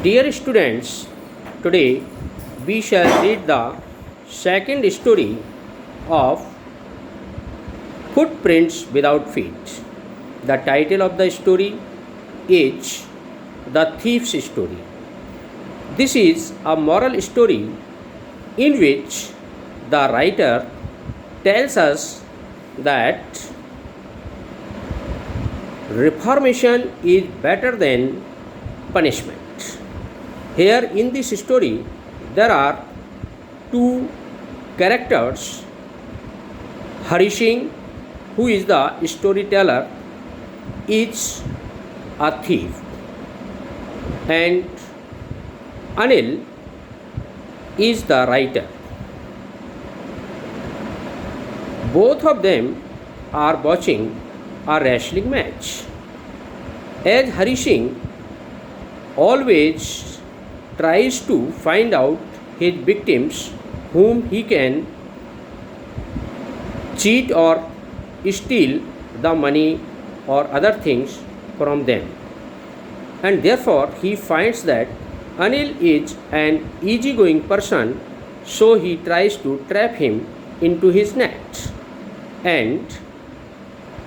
Dear students, today we shall read the second story of Footprints Without Feet. The title of the story is The Thief's Story. This is a moral story in which the writer tells us that reformation is better than punishment. Here in this story, there are two characters. Hari Singh, who is the storyteller, is a thief, and Anil is the writer. Both of them are watching a wrestling match. As Hari Singh always tries to find out his victims whom he can cheat or steal the money or other things from them, and therefore he finds that Anil is an easygoing person, so he tries to trap him into his net, and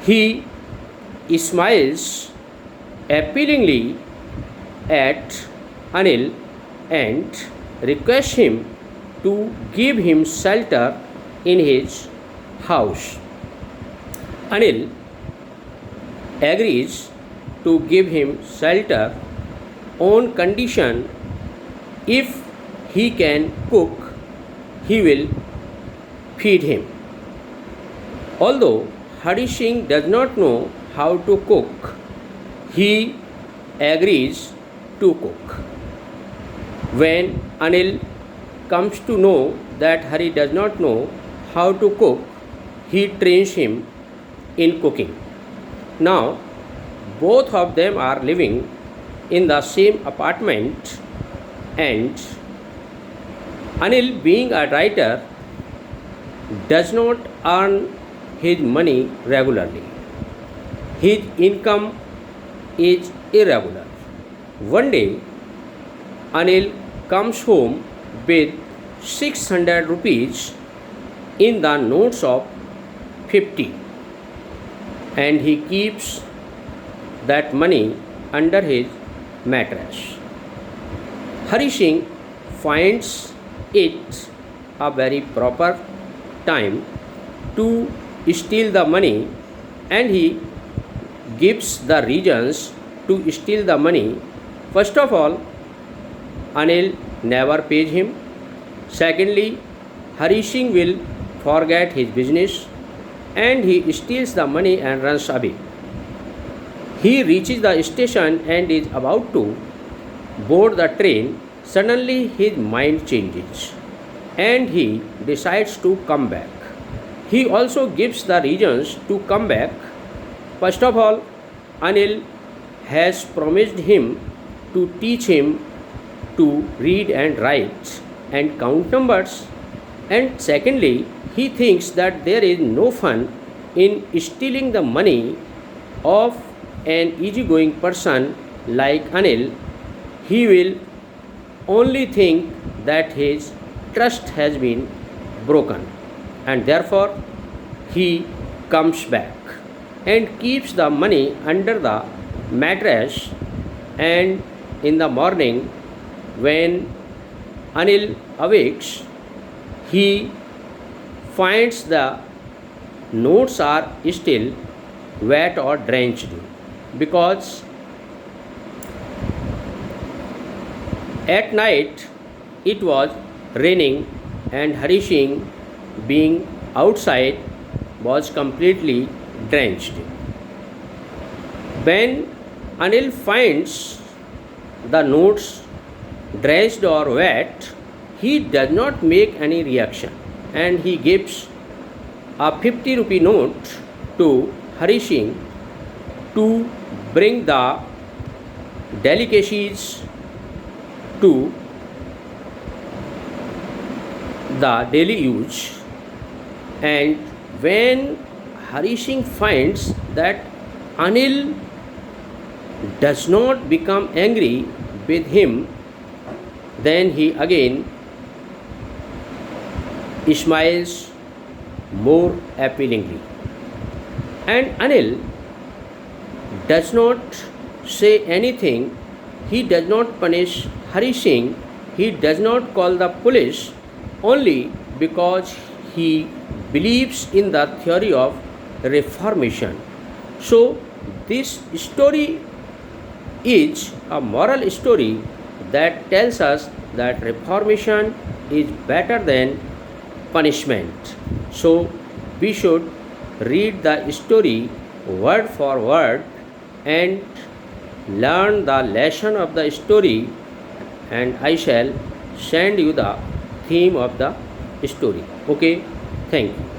he smiles appealingly at Anil and requests him to give him shelter in his house. Anil agrees to give him shelter on condition if he can cook, he will feed him. Although Hari Singh does not know how to cook, he agrees to cook. When Anil comes to know that Hari does not know how to cook, he trains him in cooking. Now, both of them are living in the same apartment, and Anil, being a writer, does not earn his money regularly. His income is irregular. One day, Anil comes home with 600 rupees in the notes of 50, and he keeps that money under his mattress. Hari Singh finds it a very proper time to steal the money, and he gives the reasons to steal the money. First of all, Anil never pays him. Secondly, Hari Singh will forget his business and he steals the money and runs away. He reaches the station and is about to board the train. Suddenly his mind changes and he decides to come back. He also gives the reasons to come back. First of all, Anil has promised him to teach him to read and write and count numbers, and secondly, he thinks that there is no fun in stealing the money of an easygoing person like Anil. He will only think that his trust has been broken, and therefore he comes back and keeps the money under the mattress, and in the morning when Anil awakes, he finds the notes are still wet or drenched, because at night it was raining and Hari Singh, being outside, was completely drenched. When Anil finds the notes drenched or wet, he does not make any reaction, and he gives a 50 rupee note to Hari Singh to bring the delicacies to the daily use. And when Hari Singh finds that Anil does not become angry with him. Then he again smiles more appealingly. And Anil does not say anything. He does not punish Hari Singh. He does not call the police, only because he believes in the theory of reformation. So, this story is a moral story that tells us that reformation is better than punishment. So, we should read the story word for word and learn the lesson of the story, and I shall send you the theme of the story. Okay, thank you.